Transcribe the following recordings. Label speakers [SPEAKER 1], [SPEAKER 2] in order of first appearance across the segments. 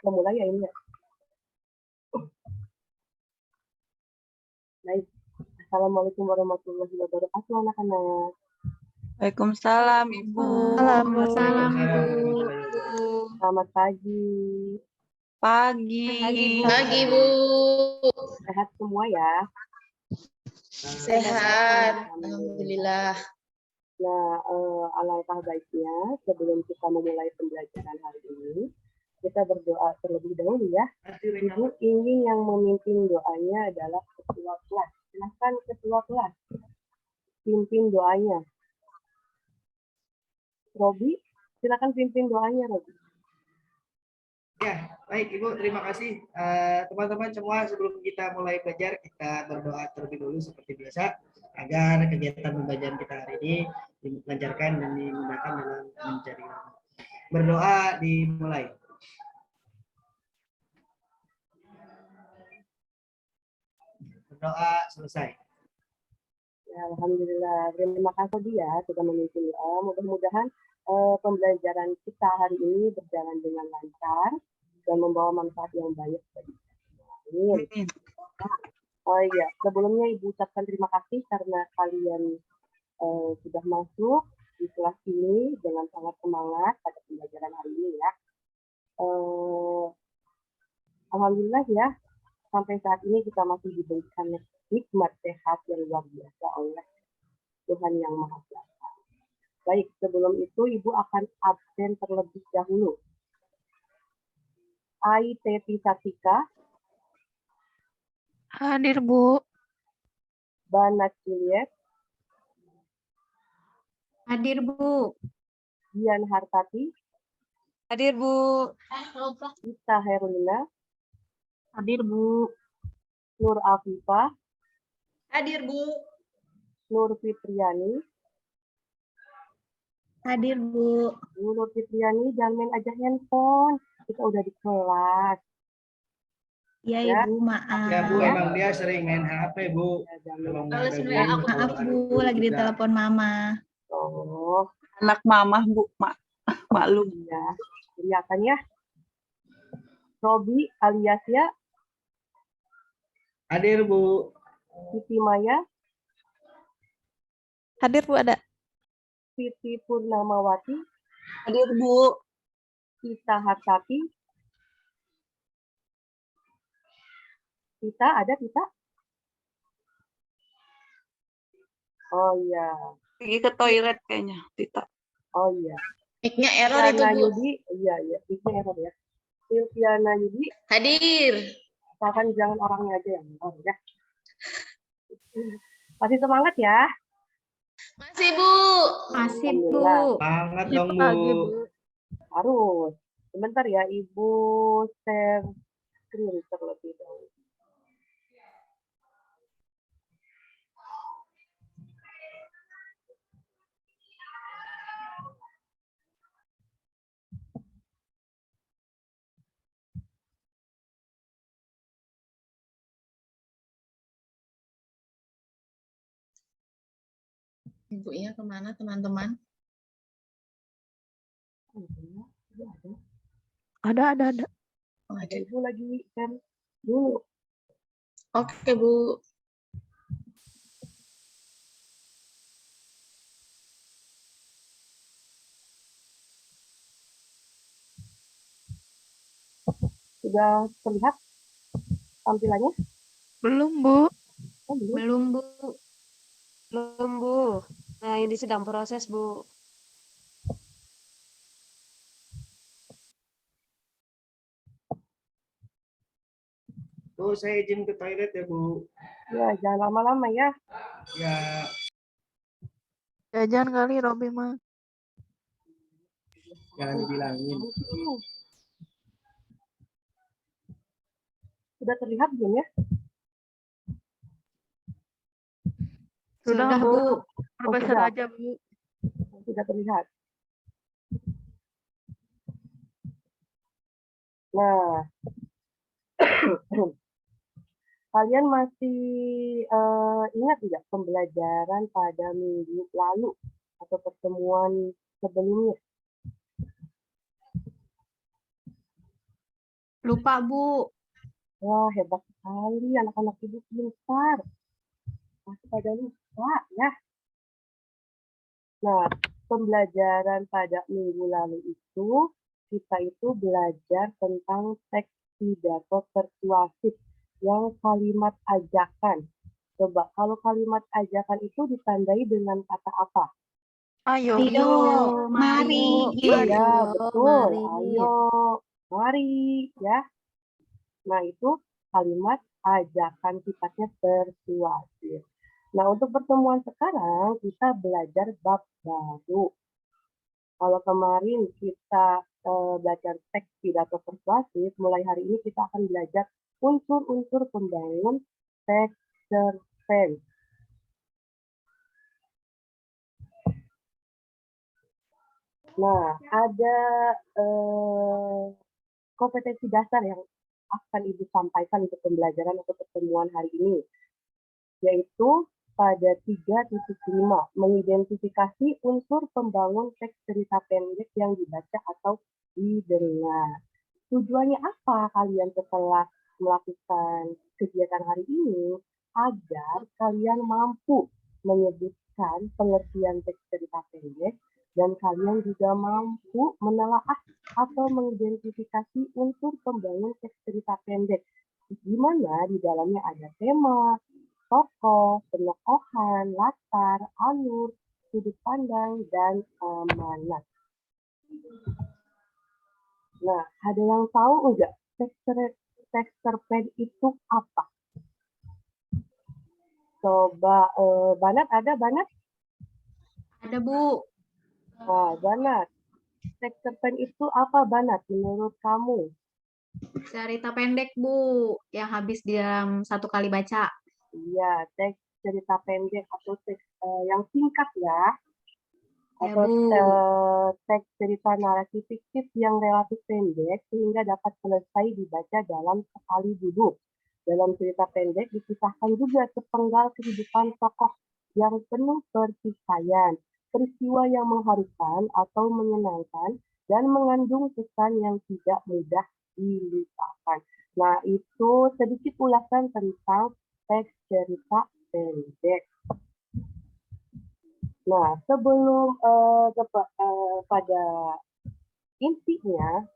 [SPEAKER 1] Mau mulai ya ini ya? Baik. Assalamualaikum warahmatullahi wabarakatuh, anak-anak.
[SPEAKER 2] Waalaikumsalam, Ibu.
[SPEAKER 3] Waalaikumsalam, Ibu.
[SPEAKER 1] Selamat pagi.
[SPEAKER 2] Pagi.
[SPEAKER 3] Pagi, Bu.
[SPEAKER 1] Sehat semua ya?
[SPEAKER 3] Sehat. Alhamdulillah.
[SPEAKER 1] Nah, alangkah baiknya sebelum kita memulai pembelajaran hari ini, kita berdoa terlebih dahulu ya. Ibu ingin yang memimpin doanya adalah ketua kelas. Silakan ketua kelas. Pimpin doanya. Robi, silakan pimpin doanya, Robi.
[SPEAKER 4] Ya, baik Ibu, terima kasih. Teman-teman semua, sebelum kita mulai belajar, kita berdoa terlebih dulu seperti biasa, agar kegiatan pembelajaran kita hari ini dilancarkan dan dimudahkan dalam mencari ilmu. Berdoa dimulai. Berdoa selesai.
[SPEAKER 1] Ya, alhamdulillah. Terima kasih dia sudah memimpin doa. Mudah-mudahan pembelajaran kita hari ini berjalan dengan lancar dan membawa manfaat yang banyak bagi kita. Amin. Oh iya, sebelumnya Ibu ucapkan terima kasih karena kalian sudah masuk di kelas ini dengan sangat semangat pada pembelajaran hari ini ya. Alhamdulillah ya, sampai saat ini kita masih diberikan nikmat sehat yang luar biasa oleh Tuhan Yang Maha Kuasa. Baik, sebelum itu Ibu akan absen terlebih dahulu. Aiteti Satika.
[SPEAKER 5] Hadir, Bu.
[SPEAKER 1] Banat Juliet.
[SPEAKER 5] Hadir, Bu.
[SPEAKER 1] Dian Hartati.
[SPEAKER 2] Hadir, Bu.
[SPEAKER 1] Ita Herlina.
[SPEAKER 5] Hadir, Bu.
[SPEAKER 1] Nur Afifah.
[SPEAKER 3] Hadir, Bu.
[SPEAKER 1] Nur Fitriani.
[SPEAKER 5] Hadir, Bu.
[SPEAKER 1] Nur Fitriani, jangan main aja handphone. Kita udah di kelas.
[SPEAKER 5] Ya,
[SPEAKER 1] Ya.
[SPEAKER 5] Ibu, maaf.
[SPEAKER 4] Ya Bu, emang dia sering main HP Bu.
[SPEAKER 1] Ya, jangan
[SPEAKER 4] Kalau
[SPEAKER 1] main.
[SPEAKER 4] nggak ada
[SPEAKER 3] sebenarnya
[SPEAKER 4] game,
[SPEAKER 3] aku
[SPEAKER 4] kalau
[SPEAKER 5] Maaf,
[SPEAKER 4] ada
[SPEAKER 5] Bu,
[SPEAKER 4] game
[SPEAKER 5] lagi
[SPEAKER 4] juga.
[SPEAKER 5] ditelepon Mama.
[SPEAKER 1] Oh,
[SPEAKER 2] Anak mamah, Bu. Maklum.
[SPEAKER 1] iya. Kelihatan ya. Robi alias ya.
[SPEAKER 4] Hadir Bu.
[SPEAKER 1] Siti Maya.
[SPEAKER 5] Hadir, Bu, ada.
[SPEAKER 1] Siti Purnamawati.
[SPEAKER 2] Hadir, Bu.
[SPEAKER 1] Tita Hartati. Tita, ada Tita? Oh iya.
[SPEAKER 2] Pergi ke toilet kayaknya, Tita.
[SPEAKER 1] Oh iya.
[SPEAKER 3] Mic-nya error itu,
[SPEAKER 1] Silviana
[SPEAKER 3] Bu.
[SPEAKER 1] Yudi. Iya, iya. Ini error ya. Silviana Yudi.
[SPEAKER 3] Hadir.
[SPEAKER 1] Asalkan jangan orangnya aja yang error ya. Masih semangat ya.
[SPEAKER 3] Masih, Bu.
[SPEAKER 5] Masih, Bu.
[SPEAKER 1] Alhamdulillah.
[SPEAKER 4] Banget dong Bu.
[SPEAKER 1] Harus. Sebentar ya, Ibu share screen terlebih dahulu.
[SPEAKER 3] Ibunya kemana, teman-teman?
[SPEAKER 5] Ada.
[SPEAKER 3] Oh,
[SPEAKER 1] Ada
[SPEAKER 3] ada.
[SPEAKER 1] Ibu lagi share dulu.
[SPEAKER 3] Oke, Bu.
[SPEAKER 1] Sudah terlihat tampilannya?
[SPEAKER 5] Belum, Bu.
[SPEAKER 1] Oh, belum.
[SPEAKER 6] Belum, Bu. Belum, Bu. Nah, ini sedang proses, Bu.
[SPEAKER 4] Bu, saya izin ke toilet ya Bu.
[SPEAKER 1] Ya, jangan lama-lama ya.
[SPEAKER 4] Ya.
[SPEAKER 5] Jajan kali, Robi, mah.
[SPEAKER 4] Jangan dibilangin.
[SPEAKER 1] Sudah terlihat belum ya?
[SPEAKER 5] Sudah,
[SPEAKER 6] Sudah,
[SPEAKER 5] Bu.
[SPEAKER 6] Bu.
[SPEAKER 5] Profesor
[SPEAKER 1] sudah.
[SPEAKER 5] aja, Bu.
[SPEAKER 1] Sudah terlihat. Nah, kalian masih ingat tidak pembelajaran pada minggu lalu atau pertemuan sebelumnya?
[SPEAKER 3] Lupa, Bu.
[SPEAKER 1] Wah, hebat sekali anak-anak ibu pintar. Masih pada lupa ya. Nah, pembelajaran pada minggu lalu itu, kita itu belajar tentang teks pidato persuasif yang kalimat ajakan. Coba, kalau kalimat ajakan itu ditandai dengan kata apa?
[SPEAKER 5] Ayo.
[SPEAKER 3] Ayo, mari.
[SPEAKER 1] Ya,
[SPEAKER 6] Ayo,
[SPEAKER 1] betul.
[SPEAKER 6] mari.
[SPEAKER 1] Ayo, mari. Ya. Nah, itu kalimat ajakan sifatnya persuasif. Nah, untuk pertemuan sekarang, kita belajar bab baru. Kalau kemarin kita belajar teks pidato persuasif, mulai hari ini kita akan belajar unsur-unsur pembangun teks cerpen. Nah, ada kompetensi dasar yang akan Ibu sampaikan untuk pembelajaran atau pertemuan hari ini, yaitu pada 3.5, mengidentifikasi unsur pembangun teks cerita pendek yang dibaca atau didengar. Tujuannya apa kalian setelah melakukan kegiatan hari ini? Agar kalian mampu menyebutkan pengertian teks cerita pendek dan kalian juga mampu menelaah atau mengidentifikasi unsur pembangun teks cerita pendek, di mana di dalamnya ada tema, tokoh, penokohan, latar, alur, sudut pandang, dan amanat. Nah, ada yang tahu enggak teks cerpen itu apa? Coba, Banat ada, Banat?
[SPEAKER 3] Ada, Bu.
[SPEAKER 1] Nah, Banat, teks cerpen itu apa, Banat, menurut kamu?
[SPEAKER 3] Cerita pendek, Bu, yang habis di dalam satu kali baca.
[SPEAKER 1] Iya, teks cerita pendek atau teks yang singkat ya.
[SPEAKER 3] Ya,
[SPEAKER 1] Atau
[SPEAKER 3] Bu.
[SPEAKER 1] teks cerita narasi fiktif yang relatif pendek sehingga dapat selesai dibaca dalam sekali duduk. Dalam cerita pendek dikisahkan juga sepenggal kehidupan tokoh yang penuh pertikaian, peristiwa yang mengharukan atau menyenangkan, dan mengandung pesan yang tidak mudah dilupakan. Nah, itu sedikit ulasan tentang teks cerita pendek. Nah, sebelum pada intinya,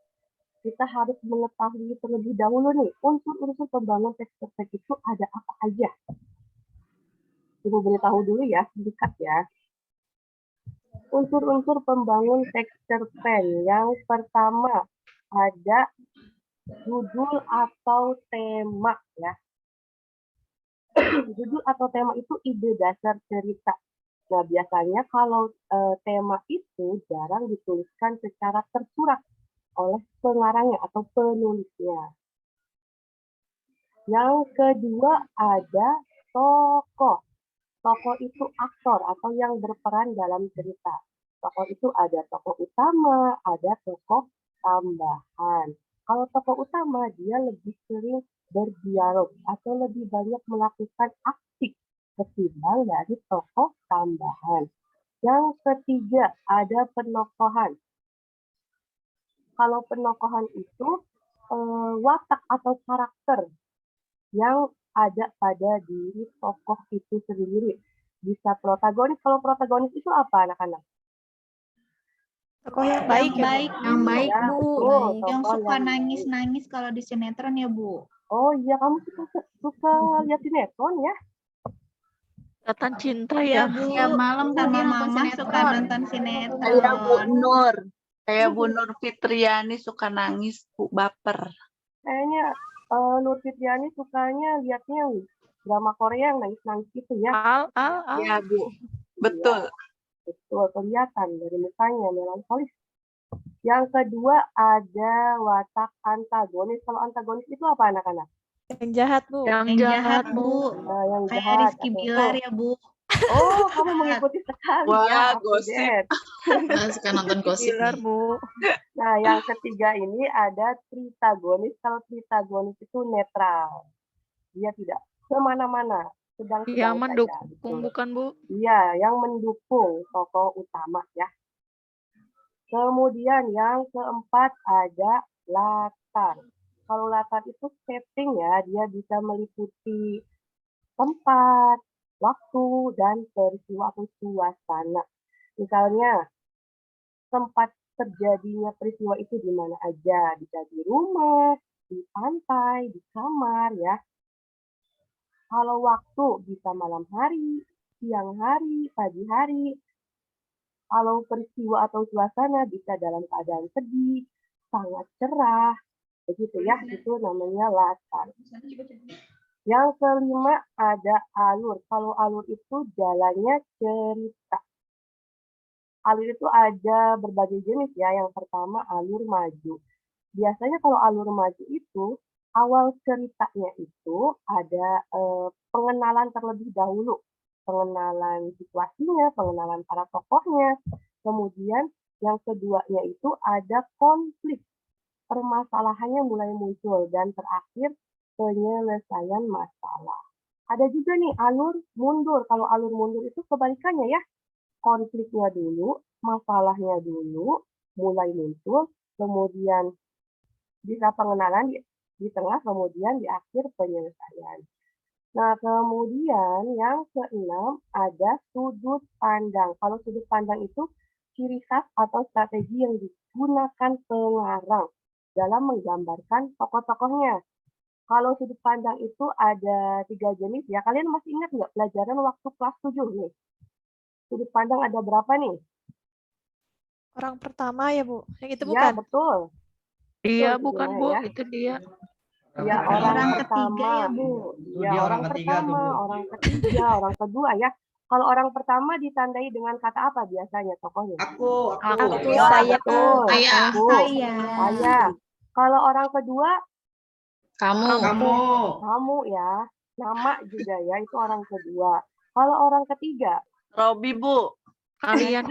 [SPEAKER 1] kita harus mengetahui terlebih dahulu nih, unsur-unsur pembangun teks cerpen itu ada apa aja. Ibu beritahu dulu ya, singkat ya. Unsur-unsur pembangun teks cerpen. Yang pertama, ada judul atau tema ya. Judul atau tema itu ide dasar cerita. Nah, biasanya kalau tema itu jarang dituliskan secara tersurat oleh pengarangnya atau penulisnya. Yang kedua ada tokoh. Tokoh itu aktor atau yang berperan dalam cerita. Tokoh itu ada tokoh utama, ada tokoh tambahan. Kalau tokoh utama dia lebih sering berdialog atau lebih banyak melakukan aksi ketimbang dari tokoh tambahan. Yang ketiga ada penokohan. Kalau penokohan itu watak atau karakter yang ada pada diri tokoh itu sendiri. Bisa protagonis. Kalau protagonis itu apa anak-anak?
[SPEAKER 5] Tokoh yang baik ya, Bu?
[SPEAKER 3] Yang baik,
[SPEAKER 1] Ya,
[SPEAKER 3] Bu.
[SPEAKER 1] betul,
[SPEAKER 3] Yang
[SPEAKER 1] tokoh
[SPEAKER 3] suka
[SPEAKER 1] yang baik.
[SPEAKER 3] nangis-nangis kalau di sinetron ya, Bu.
[SPEAKER 1] Oh iya, kamu suka lihat sinetron ya?
[SPEAKER 5] Ikatan cinta ya.
[SPEAKER 3] Tiap malam
[SPEAKER 2] Sama
[SPEAKER 3] kan dia nonton
[SPEAKER 2] mama suka
[SPEAKER 3] sinetron.
[SPEAKER 2] nonton Kayak Bu Nur. Kayak Bu Nur Fitriani suka nangis, Bu, baper.
[SPEAKER 1] Kayaknya Nur Fitriani sukanya lihatnya drama Korea yang nangis-nangis gitu ya.
[SPEAKER 2] Ya, Bu. Betul.
[SPEAKER 1] Betul, kelihatan dari mukanya melankolis. Yang kedua ada watak antagonis. Kalau antagonis itu apa anak-anak?
[SPEAKER 5] Yang jahat, Bu.
[SPEAKER 3] Yang jahat, Bu.
[SPEAKER 1] Nah, yang
[SPEAKER 3] Kayak
[SPEAKER 1] jahat.
[SPEAKER 3] Rizky
[SPEAKER 1] atau-
[SPEAKER 3] Bilar ya, Bu.
[SPEAKER 1] Oh, kamu mengikuti sekali
[SPEAKER 2] Wah,
[SPEAKER 1] ya.
[SPEAKER 2] gosip.
[SPEAKER 1] update.
[SPEAKER 3] Suka nonton gosip
[SPEAKER 5] Bilar,
[SPEAKER 3] nih.
[SPEAKER 5] Bu.
[SPEAKER 1] Nah, yang ketiga ini ada tritagonis. Kalau tritagonis itu netral. Dia tidak kemana-mana. Sedang-sedang
[SPEAKER 5] Yang
[SPEAKER 1] saja.
[SPEAKER 5] mendukung,
[SPEAKER 1] Betul.
[SPEAKER 5] bukan, Bu?
[SPEAKER 1] Iya, yang mendukung tokoh utama ya. Kemudian yang keempat ada latar. Kalau latar itu setting ya, dia bisa meliputi tempat, waktu, dan peristiwa atau suasana. Misalnya, tempat terjadinya peristiwa itu di mana aja, bisa di rumah, di pantai, di kamar ya. Kalau waktu bisa malam hari, siang hari, pagi hari. Kalau peristiwa atau suasana bisa dalam keadaan sedih, sangat cerah, begitu ya, itu namanya latar. Yang kelima ada alur. Kalau alur itu jalannya cerita. Alur itu ada berbagai jenis ya. Yang pertama alur maju. Biasanya kalau alur maju itu awal ceritanya itu ada pengenalan terlebih dahulu. Pengenalan situasinya, pengenalan para tokohnya. Kemudian yang keduanya itu ada konflik. Permasalahannya mulai muncul dan terakhir penyelesaian masalah. Ada juga nih alur mundur. Kalau alur mundur itu kebalikannya ya. Konfliknya dulu, masalahnya dulu, mulai muncul, kemudian bisa pengenalan di tengah, kemudian di akhir penyelesaian. Nah, kemudian yang keenam ada sudut pandang. Kalau sudut pandang itu ciri khas atau strategi yang digunakan pengarang dalam menggambarkan tokoh-tokohnya. Kalau sudut pandang itu ada 3 jenis ya. Kalian masih ingat nggak pelajaran waktu kelas 7 nih? Sudut pandang ada berapa nih?
[SPEAKER 5] Orang pertama ya, Bu. Yang itu
[SPEAKER 1] Ya,
[SPEAKER 5] bukan?
[SPEAKER 1] betul.
[SPEAKER 5] Iya,
[SPEAKER 1] Betul,
[SPEAKER 5] bukan,
[SPEAKER 1] Gina,
[SPEAKER 5] Bu.
[SPEAKER 1] ya.
[SPEAKER 5] Itu dia.
[SPEAKER 1] Ya, orang
[SPEAKER 3] ketiga
[SPEAKER 1] pertama.
[SPEAKER 3] ya, Bu.
[SPEAKER 1] Ya,
[SPEAKER 4] Dia
[SPEAKER 1] orang
[SPEAKER 4] ketiga tuh,
[SPEAKER 1] pertama,
[SPEAKER 4] Bu.
[SPEAKER 1] orang ketiga, orang kedua ya. Kalau orang pertama ditandai dengan kata apa biasanya tokohnya?
[SPEAKER 4] Aku.
[SPEAKER 5] Aku,
[SPEAKER 1] Ya,
[SPEAKER 5] saya,
[SPEAKER 1] betul.
[SPEAKER 2] Saya.
[SPEAKER 1] Aku,
[SPEAKER 3] Saya.
[SPEAKER 1] saya. Kalau orang kedua,
[SPEAKER 2] Kamu.
[SPEAKER 1] kamu ya. Nama juga ya, itu orang kedua. Kalau orang ketiga,
[SPEAKER 2] Robi, Bu.
[SPEAKER 5] Kalian.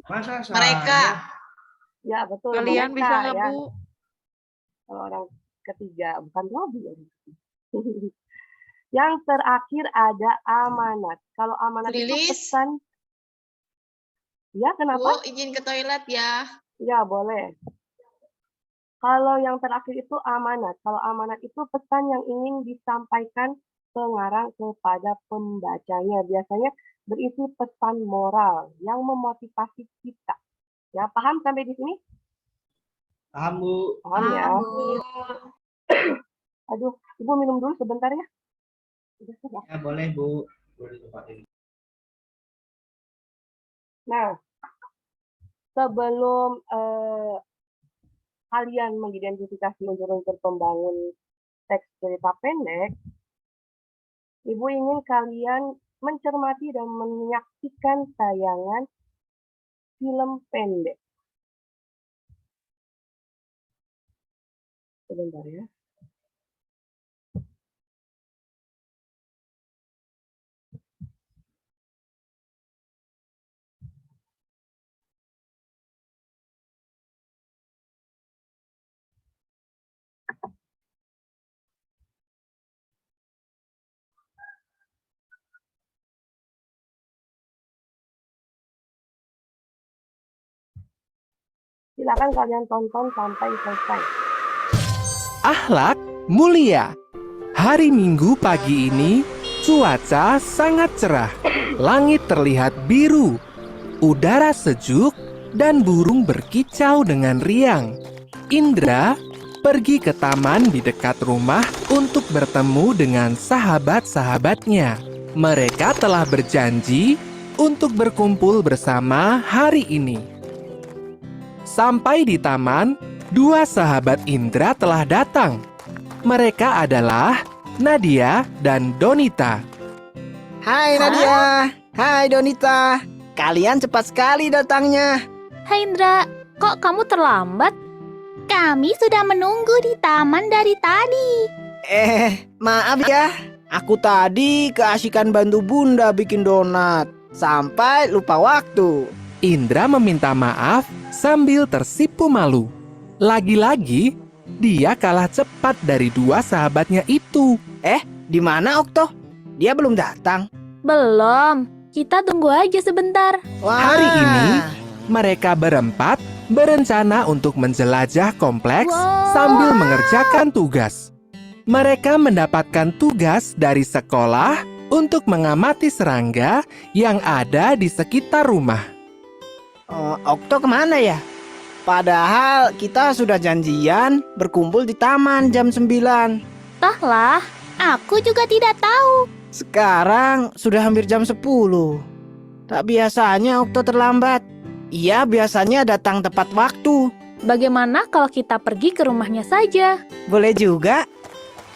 [SPEAKER 4] Masa saya?
[SPEAKER 2] Mereka.
[SPEAKER 1] ya betul.
[SPEAKER 5] Kalian
[SPEAKER 1] mereka,
[SPEAKER 5] bisa nggak,
[SPEAKER 1] ya.
[SPEAKER 5] Bu?
[SPEAKER 1] Kalau orang ketiga, bukan Robi ya. Yang terakhir ada amanat. Kalau amanat itu
[SPEAKER 2] Lilis.
[SPEAKER 1] pesan. Ya, kenapa?
[SPEAKER 2] Bu, izin ke toilet ya.
[SPEAKER 1] Ya, boleh. Kalau yang terakhir itu amanat. Kalau amanat itu pesan yang ingin disampaikan pengarang kepada pembacanya. Biasanya berisi pesan moral yang memotivasi kita. Ya, paham sampai di sini?
[SPEAKER 4] Paham, Bu.
[SPEAKER 1] Paham ya? Aduh, Ibu minum dulu sebentar ya. Sudah.
[SPEAKER 4] Ya, boleh, Bu.
[SPEAKER 1] Nah, sebelum kalian mengidentifikasi unsur-unsur pembangun teks cerita pendek, Ibu ingin kalian mencermati dan menyaksikan tayangan film pendek. Sebentar ya. Silakan kalian tonton sampai selesai.
[SPEAKER 7] Akhlak mulia. Hari Minggu pagi ini cuaca sangat cerah. Langit terlihat biru. Udara sejuk dan burung berkicau dengan riang. Indra pergi ke taman di dekat rumah untuk bertemu dengan sahabat-sahabatnya. Mereka telah berjanji untuk berkumpul bersama hari ini. Sampai di taman, 2 sahabat Indra telah datang. Mereka adalah Nadia dan Donita.
[SPEAKER 8] Hai Nadia, hai Donita. Kalian cepat sekali datangnya.
[SPEAKER 9] Hai Indra, kok kamu terlambat? Kami sudah menunggu di taman dari tadi.
[SPEAKER 8] Maaf ya. Aku tadi keasikan bantu Bunda bikin donat. Sampai lupa waktu.
[SPEAKER 7] Indra meminta maaf sambil tersipu malu. Lagi-lagi, dia kalah cepat dari 2 sahabatnya itu.
[SPEAKER 8] Di mana Okto? Dia belum datang.
[SPEAKER 9] Belum, kita tunggu aja sebentar.
[SPEAKER 8] Wah.
[SPEAKER 7] Hari ini, mereka berempat berencana untuk menjelajah kompleks
[SPEAKER 9] Wow.
[SPEAKER 7] sambil mengerjakan tugas. Mereka mendapatkan tugas dari sekolah untuk mengamati serangga yang ada di sekitar rumah.
[SPEAKER 8] Okto kemana ya? Padahal kita sudah janjian berkumpul di taman jam 9.
[SPEAKER 9] Entahlah, aku juga tidak tahu.
[SPEAKER 8] Sekarang sudah hampir jam 10. Tak biasanya Okto terlambat. Ia biasanya datang tepat waktu.
[SPEAKER 9] Bagaimana kalau kita pergi ke rumahnya saja?
[SPEAKER 8] Boleh juga.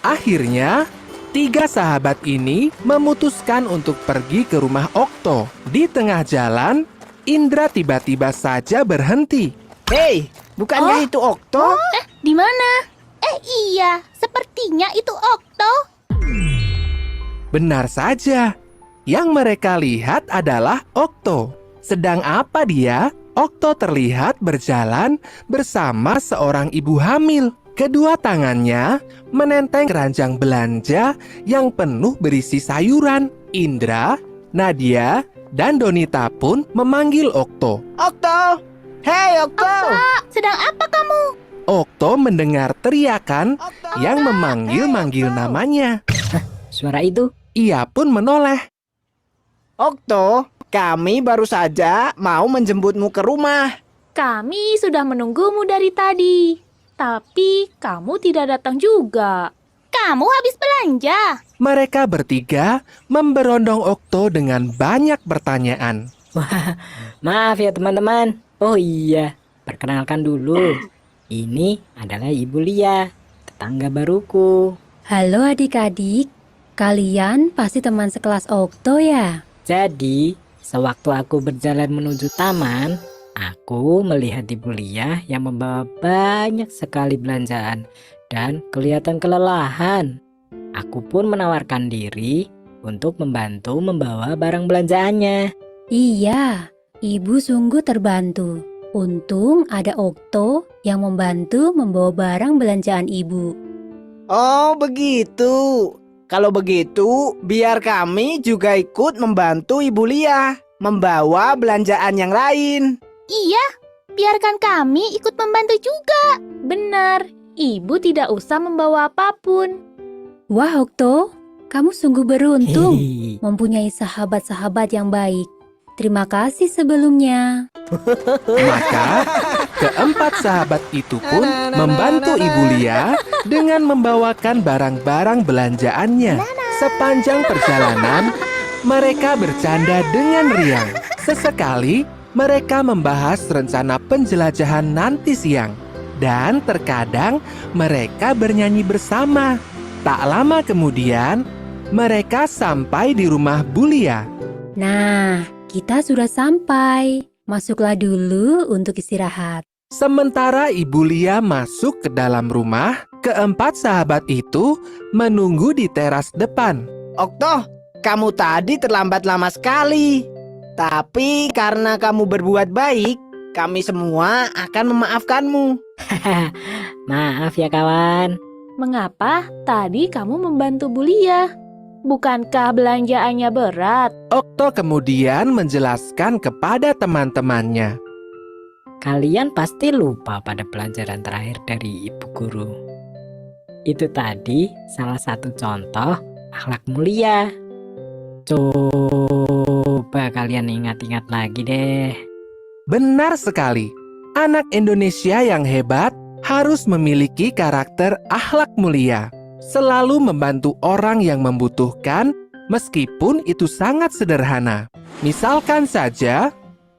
[SPEAKER 7] Akhirnya, 3 sahabat ini memutuskan untuk pergi ke rumah Okto. Di tengah jalan, Indra tiba-tiba saja berhenti.
[SPEAKER 8] Hei, bukankah itu Okto?
[SPEAKER 9] Di mana? Iya, sepertinya itu Okto.
[SPEAKER 7] Benar saja, yang mereka lihat adalah Okto. Sedang apa dia? Okto terlihat berjalan bersama seorang ibu hamil. Kedua tangannya menenteng keranjang belanja yang penuh berisi sayuran. Indra, Nadia, dan Donita pun memanggil Okto.
[SPEAKER 8] Okto! Hei Okto!
[SPEAKER 9] Sedang apa kamu?
[SPEAKER 7] Okto mendengar teriakan
[SPEAKER 8] Okto!
[SPEAKER 7] yang memanggil-manggil namanya.
[SPEAKER 10] Suara itu?
[SPEAKER 7] Ia pun menoleh.
[SPEAKER 8] Okto, kami baru saja mau menjemputmu ke rumah.
[SPEAKER 9] Kami sudah menunggumu dari tadi. Tapi kamu tidak datang juga. Kamu habis belanja.
[SPEAKER 7] Mereka bertiga memberondong Okto dengan banyak pertanyaan.
[SPEAKER 10] Maaf ya teman-teman. Oh iya, perkenalkan dulu. Ini adalah Ibu Lia, tetangga baruku.
[SPEAKER 11] Halo adik-adik, kalian pasti teman sekelas Okto ya?
[SPEAKER 10] Jadi, sewaktu aku berjalan menuju taman, aku melihat Ibu Lia yang membawa banyak sekali belanjaan dan kelihatan kelelahan. Aku pun menawarkan diri untuk membantu membawa barang belanjaannya.
[SPEAKER 11] Iya, ibu sungguh terbantu. Untung ada Okto yang membantu membawa barang belanjaan ibu.
[SPEAKER 8] Oh begitu. Kalau begitu, biar kami juga ikut membantu Ibu Lia membawa belanjaan yang lain.
[SPEAKER 9] Iya, biarkan kami ikut membantu juga. Benar, ibu tidak usah membawa apapun.
[SPEAKER 11] Wah Okto, kamu sungguh beruntung
[SPEAKER 10] Hehehe.
[SPEAKER 11] mempunyai sahabat-sahabat yang baik. Terima kasih sebelumnya.
[SPEAKER 7] Maka, keempat sahabat itu pun membantu Ibu Lia dengan membawakan barang-barang belanjaannya. Sepanjang perjalanan, mereka bercanda dengan riang. Sesekali, mereka membahas rencana penjelajahan nanti siang. Dan terkadang mereka bernyanyi bersama. Tak lama kemudian, mereka sampai di rumah Bu Lia.
[SPEAKER 11] Nah, kita sudah sampai. Masuklah dulu untuk istirahat.
[SPEAKER 7] Sementara Ibu Lia masuk ke dalam rumah, keempat sahabat itu menunggu di teras depan.
[SPEAKER 8] Okto, kamu tadi terlambat lama sekali. Tapi karena kamu berbuat baik, kami semua akan memaafkanmu.
[SPEAKER 10] Maaf ya kawan.
[SPEAKER 9] Mengapa tadi kamu membantu Bu Lia? Bukankah belanjaannya berat?
[SPEAKER 7] Okto kemudian menjelaskan kepada teman-temannya.
[SPEAKER 10] Kalian pasti lupa pada pelajaran terakhir dari ibu guru. Itu tadi salah satu contoh akhlak mulia. Coba kalian ingat-ingat lagi deh.
[SPEAKER 7] Benar sekali, anak Indonesia yang hebat harus memiliki karakter akhlak mulia. Selalu membantu orang yang membutuhkan meskipun itu sangat sederhana. Misalkan saja,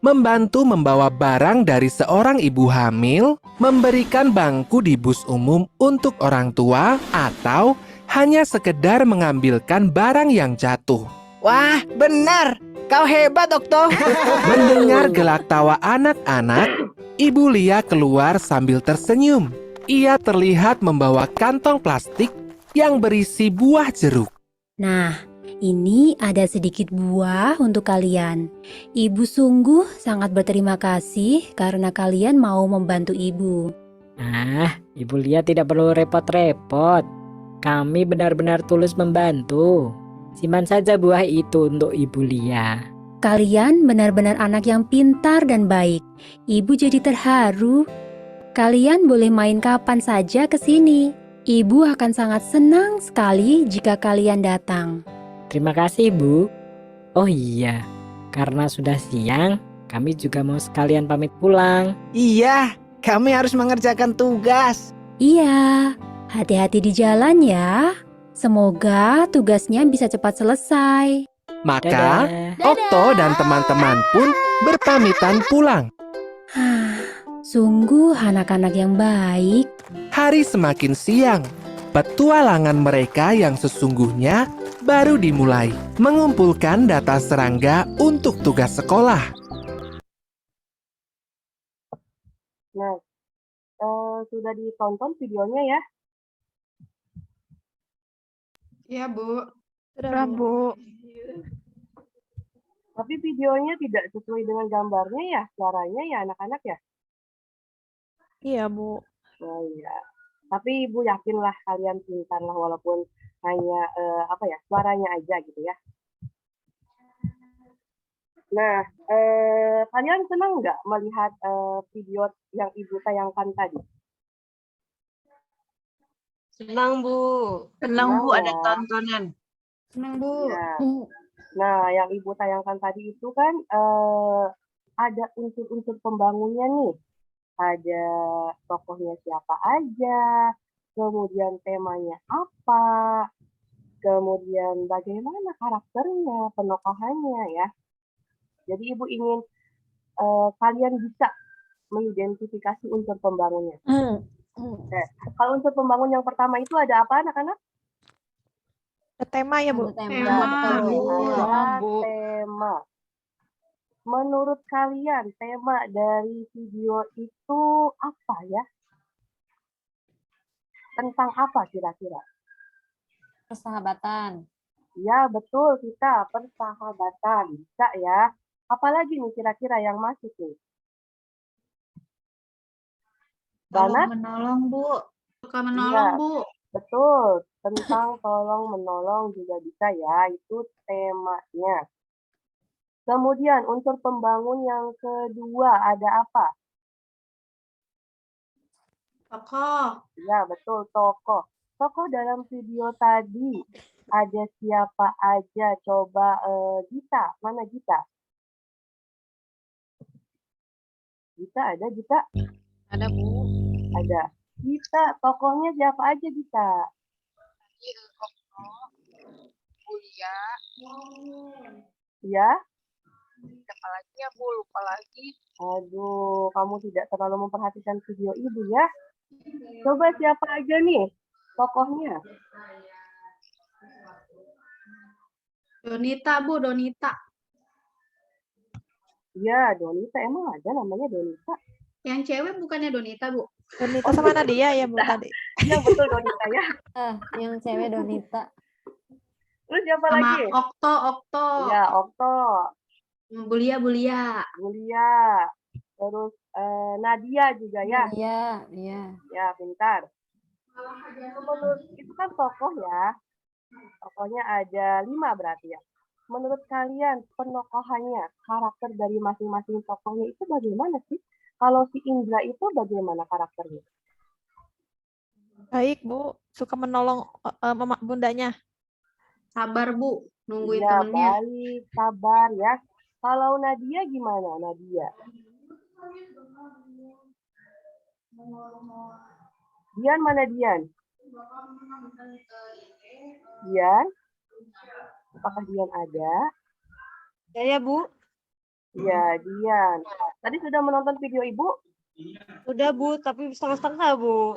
[SPEAKER 7] membantu membawa barang dari seorang ibu hamil, memberikan bangku di bus umum untuk orang tua, atau hanya sekedar mengambilkan barang yang jatuh.
[SPEAKER 8] Wah, benar. Kau hebat, Okto.
[SPEAKER 7] Mendengar gelak tawa anak-anak, Ibu Lia keluar sambil tersenyum. Ia terlihat membawa kantong plastik yang berisi buah jeruk.
[SPEAKER 11] Nah, ini ada sedikit buah untuk kalian. Ibu sungguh sangat berterima kasih karena kalian mau membantu ibu.
[SPEAKER 10] Nah, Ibu Lia tidak perlu repot-repot. Kami benar-benar tulus membantu. Simpan saja buah itu untuk Ibu Lia.
[SPEAKER 11] Kalian benar-benar anak yang pintar dan baik. Ibu jadi terharu. Kalian boleh main kapan saja ke sini. Ibu akan sangat senang sekali jika kalian datang.
[SPEAKER 10] Terima kasih, Bu. Oh iya, karena sudah siang, kami juga mau sekalian pamit pulang.
[SPEAKER 8] Iya, kami harus mengerjakan tugas.
[SPEAKER 11] Iya, hati-hati di jalan ya. Semoga tugasnya bisa cepat selesai.
[SPEAKER 7] Maka,
[SPEAKER 10] Dadah.
[SPEAKER 7] Okto dan teman-teman pun berpamitan pulang.
[SPEAKER 11] Sungguh anak-anak yang baik.
[SPEAKER 7] Hari semakin siang. Petualangan mereka yang sesungguhnya baru dimulai, mengumpulkan data serangga untuk tugas sekolah.
[SPEAKER 1] Nah, sudah ditonton videonya ya?
[SPEAKER 3] Iya, Bu.
[SPEAKER 5] Sudah, Bu.
[SPEAKER 1] Tapi videonya tidak sesuai dengan gambarnya ya, suaranya ya anak-anak ya?
[SPEAKER 5] Iya, Bu.
[SPEAKER 1] Oh iya. Tapi Ibu yakinlah kalian pintar lah walaupun hanya suaranya aja gitu ya. Nah, kalian senang nggak melihat video yang Ibu tayangkan tadi?
[SPEAKER 6] Senang, Bu.
[SPEAKER 2] Senang, Bu,
[SPEAKER 1] Senang
[SPEAKER 2] ada
[SPEAKER 1] ya?
[SPEAKER 2] tontonan.
[SPEAKER 3] Senang, Bu.
[SPEAKER 1] Ya. Nah, yang Ibu tayangkan tadi itu kan ada unsur-unsur pembangunnya nih. Ada tokohnya siapa aja, kemudian temanya apa, kemudian bagaimana karakternya, penokohannya ya. Jadi Ibu ingin kalian bisa mengidentifikasi unsur pembangunnya. Kalau unsur pembangun yang pertama itu ada apa anak-anak?
[SPEAKER 5] Ada tema ya, Bu?
[SPEAKER 3] Tema, Bu.
[SPEAKER 1] Ada
[SPEAKER 2] Bu.
[SPEAKER 1] tema. Menurut kalian tema dari video itu apa ya? Tentang apa kira-kira?
[SPEAKER 6] Persahabatan.
[SPEAKER 1] Ya, betul, kita persahabatan. Bisa ya. Apalagi nih kira-kira yang masuk nih? Banat?
[SPEAKER 3] Menolong, Bu. Suka
[SPEAKER 1] Iya,
[SPEAKER 3] menolong, Bu.
[SPEAKER 1] betul. Tentang tolong menolong juga bisa ya. Itu temanya. Kemudian unsur pembangun yang kedua ada apa?
[SPEAKER 3] Tokoh.
[SPEAKER 1] Ya, betul, tokoh. Tokoh dalam video tadi ada siapa aja? Coba Gita, mana Gita? Gita ada Gita?
[SPEAKER 2] Ada, Bu.
[SPEAKER 1] Ada. Gita, tokohnya siapa aja Gita?
[SPEAKER 2] Bulia.
[SPEAKER 1] Ya?
[SPEAKER 2] Siapa lagi ya, Bu? Lupa lagi.
[SPEAKER 1] Aduh, kamu tidak terlalu memperhatikan video ibu ya. Coba siapa aja nih tokohnya?
[SPEAKER 3] Donita, Bu. Donita.
[SPEAKER 1] Ya, Donita. Emang ada namanya Donita?
[SPEAKER 3] Yang cewek bukannya Donita, Bu?
[SPEAKER 5] Donita sama Nadia ya, Bu, tadi?
[SPEAKER 1] Iya, betul Donita ya.
[SPEAKER 6] Yang cewek Donita.
[SPEAKER 1] Terus siapa
[SPEAKER 3] Sama
[SPEAKER 1] lagi?
[SPEAKER 3] Okto.
[SPEAKER 1] Ya, Okto.
[SPEAKER 3] Bulia.
[SPEAKER 1] Bulia. Terus Nadia juga ya.
[SPEAKER 6] Iya.
[SPEAKER 1] Ya, pintar. Menurut itu kan tokoh ya. Tokohnya ada 5 berarti ya. Menurut kalian penokohannya, karakter dari masing-masing tokohnya itu bagaimana sih? Kalau si Indra itu bagaimana karakternya?
[SPEAKER 5] Baik, Bu. Suka menolong bundanya.
[SPEAKER 3] Sabar, Bu. Nungguin
[SPEAKER 1] Ya,
[SPEAKER 3] temennya.
[SPEAKER 1] baik, sabar ya. Kalau Nadia gimana, Nadia? Dian mana Dian? Dian? Apakah Dian ada?
[SPEAKER 6] Ya, Bu.
[SPEAKER 1] Ya, Dian. Tadi sudah menonton video Ibu?
[SPEAKER 6] Udah, Bu, tapi setengah-setengah, Bu.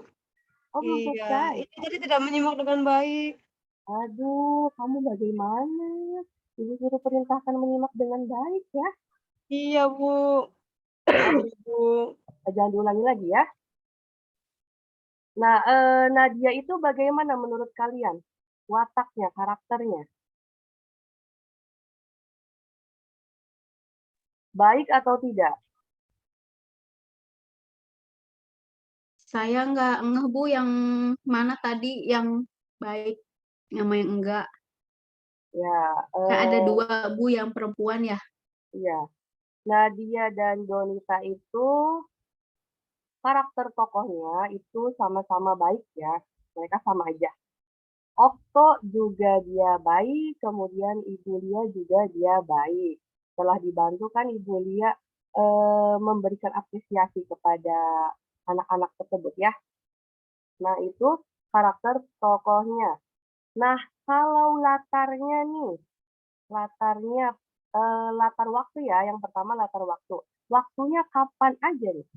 [SPEAKER 1] Oh, belum selesai.
[SPEAKER 6] Ini tadi tidak menyimak dengan baik.
[SPEAKER 1] Aduh, kamu bagaimana? Ibu suruh perintahkan menyimak dengan baik ya.
[SPEAKER 6] Iya, Bu. Maaf, Bu.
[SPEAKER 1] Jangan diulangi lagi ya. Nah, Nadia itu bagaimana menurut kalian? Wataknya, karakternya? Baik atau tidak?
[SPEAKER 3] Saya nggak ngeh, Bu, yang mana tadi yang baik sama yang enggak.
[SPEAKER 1] Ya,
[SPEAKER 3] Kan ada 2, Bu, yang perempuan ya.
[SPEAKER 1] Iya. Nadia dan Donita itu karakter tokohnya itu sama-sama baik ya. Mereka sama aja. Okto juga dia baik, kemudian Ibu Lia juga dia baik. Setelah dibantu kan Ibu Lia memberikan apresiasi kepada anak-anak tersebut ya. Nah, itu karakter tokohnya. Nah, kalau latarnya nih, latarnya latar waktu ya, yang pertama latar waktu. Waktunya kapan aja nih?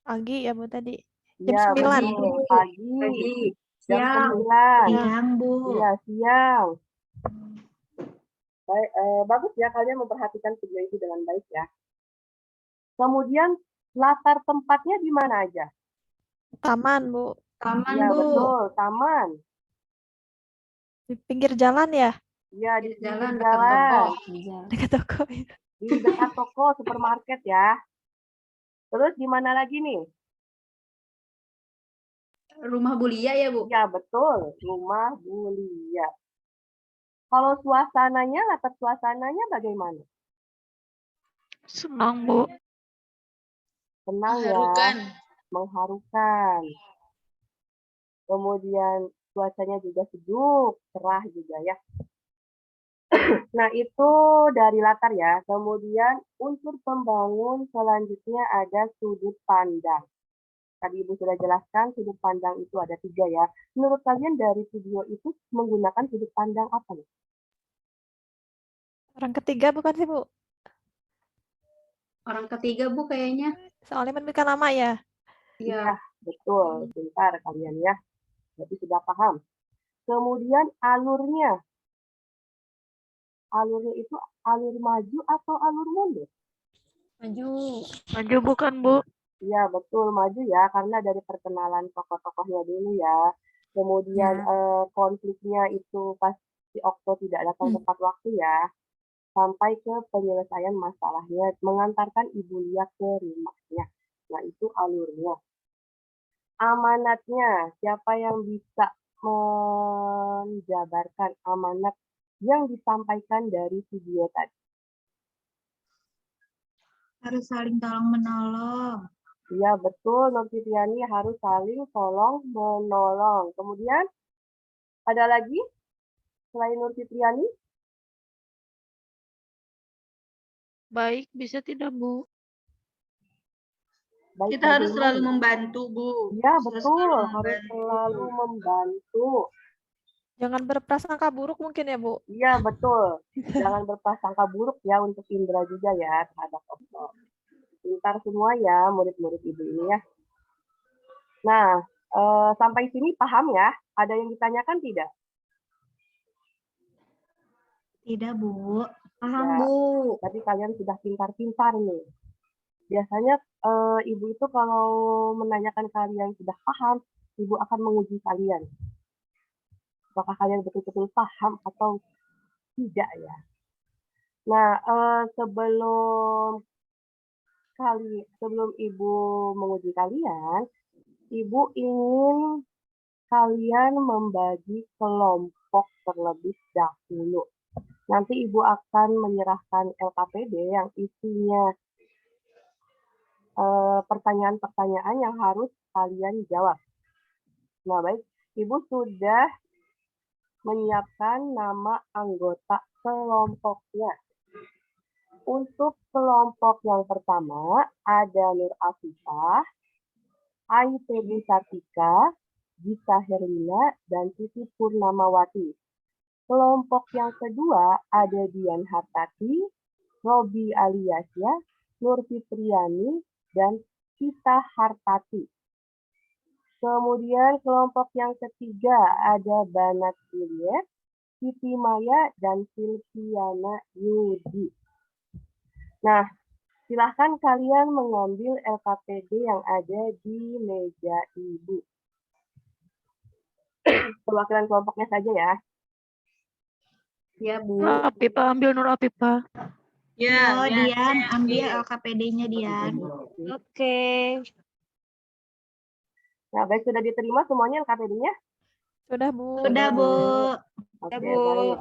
[SPEAKER 5] Pagi ya Bu tadi. Jam
[SPEAKER 1] Ya,
[SPEAKER 5] 9.
[SPEAKER 1] betul. Pagi, jam
[SPEAKER 3] Siang.
[SPEAKER 1] 9.
[SPEAKER 3] Siang, Bu.
[SPEAKER 1] Iya, siang. Baik, bagus ya kalian memperhatikan video itu dengan baik ya. Kemudian latar tempatnya di mana aja?
[SPEAKER 5] Taman Bu.
[SPEAKER 3] Taman,
[SPEAKER 1] Iya,
[SPEAKER 3] Bu.
[SPEAKER 1] betul, taman.
[SPEAKER 5] Di pinggir jalan ya?
[SPEAKER 1] Iya, di
[SPEAKER 3] Pinggir
[SPEAKER 1] pinggir
[SPEAKER 3] jalan, dekat
[SPEAKER 1] jalan.
[SPEAKER 5] Dekat toko.
[SPEAKER 1] Di dekat toko, supermarket ya. Terus di mana lagi nih?
[SPEAKER 3] Rumah Bu Lia ya, Bu?
[SPEAKER 1] Iya, betul, rumah Bu Lia. Kalau suasananya, latar suasananya bagaimana?
[SPEAKER 5] Senang Bu.
[SPEAKER 1] Tenang ya, mengharukan. Kemudian cuacanya juga sejuk, cerah juga ya. Nah, itu dari latar ya. Kemudian unsur pembangun selanjutnya ada sudut pandang. Tadi Ibu sudah jelaskan sudut pandang itu ada 3 ya. Menurut kalian dari video itu menggunakan sudut pandang apa nih?
[SPEAKER 5] Orang ketiga bukan sih Bu?
[SPEAKER 3] Orang ketiga, Bu, kayaknya.
[SPEAKER 5] Soalnya memberikan nama ya.
[SPEAKER 1] Iya, betul. Pintar kalian ya. Berarti sudah paham. Kemudian alurnya. Alurnya itu alur maju atau alur mundur?
[SPEAKER 3] Maju.
[SPEAKER 5] Maju bukan Bu?
[SPEAKER 1] Iya, betul. Maju ya, karena dari perkenalan tokoh-tokohnya dulu ya. Kemudian konfliknya itu pas si Okto tidak datang tepat waktu ya. Sampai ke penyelesaian masalahnya, mengantarkan Ibu Lia ke rumahnya. Nah, itu alurnya. Amanatnya, siapa yang bisa menjabarkan amanat yang disampaikan dari video tadi?
[SPEAKER 3] Harus saling tolong-menolong.
[SPEAKER 1] Iya, betul. Nur Fitriani harus saling tolong-menolong. Kemudian, ada lagi selain Nur Fitriani?
[SPEAKER 5] Baik, bisa tidak Bu?
[SPEAKER 1] Baik,
[SPEAKER 2] Kita harus
[SPEAKER 1] bagaimana?
[SPEAKER 2] selalu membantu, Bu.
[SPEAKER 1] Iya,
[SPEAKER 2] Kita
[SPEAKER 1] betul. Harus
[SPEAKER 2] membantu.
[SPEAKER 1] selalu membantu.
[SPEAKER 5] Jangan berprasangka buruk mungkin ya Bu?
[SPEAKER 1] Iya, betul. Jangan berprasangka buruk ya untuk Indra juga ya terhadap Okto. Pintar semua ya murid-murid Ibu ini ya. Nah, sampai sini paham ya? Ada yang ditanyakan tidak?
[SPEAKER 3] Tidak, Bu. Paham,
[SPEAKER 1] Ya,
[SPEAKER 3] Bu.
[SPEAKER 1] tapi kalian sudah pintar-pintar nih. Biasanya Ibu itu kalau menanyakan kalian sudah paham, Ibu akan menguji kalian. Apakah kalian betul-betul paham atau tidak ya? Nah, sebelum Ibu menguji kalian, Ibu ingin kalian membagi kelompok terlebih dahulu. Nanti Ibu akan menyerahkan LKPD yang isinya pertanyaan-pertanyaan yang harus kalian jawab. Nah, baik. Ibu sudah menyiapkan nama anggota kelompoknya. Untuk kelompok yang pertama, ada Nur Afifah, Aitebu Sartika, Gita Herlina, dan Siti Purnamawati. Kelompok yang kedua ada Dian Hartati, Robi Aliasya, Nur Fitriani, dan Sita Hartati. Kemudian kelompok yang ketiga ada Banat Juliet, Siti Maya, dan Silviana Yudi. Nah, silahkan kalian mengambil LKPD yang ada di meja Ibu. Perwakilan kelompoknya saja ya.
[SPEAKER 3] Ya, Bu.
[SPEAKER 5] Nur Afifah, ambil Nur Afifah.
[SPEAKER 2] Ya,
[SPEAKER 3] Oh,
[SPEAKER 2] ya,
[SPEAKER 3] Dian,
[SPEAKER 2] saya
[SPEAKER 3] ambil LKPD-nya, Dian.
[SPEAKER 6] Oke.
[SPEAKER 1] Nah, baik, sudah diterima semuanya LKPD-nya?
[SPEAKER 5] Sudah Bu.
[SPEAKER 3] Sudah, Bu.
[SPEAKER 1] Oke,
[SPEAKER 6] Bu.
[SPEAKER 1] baik.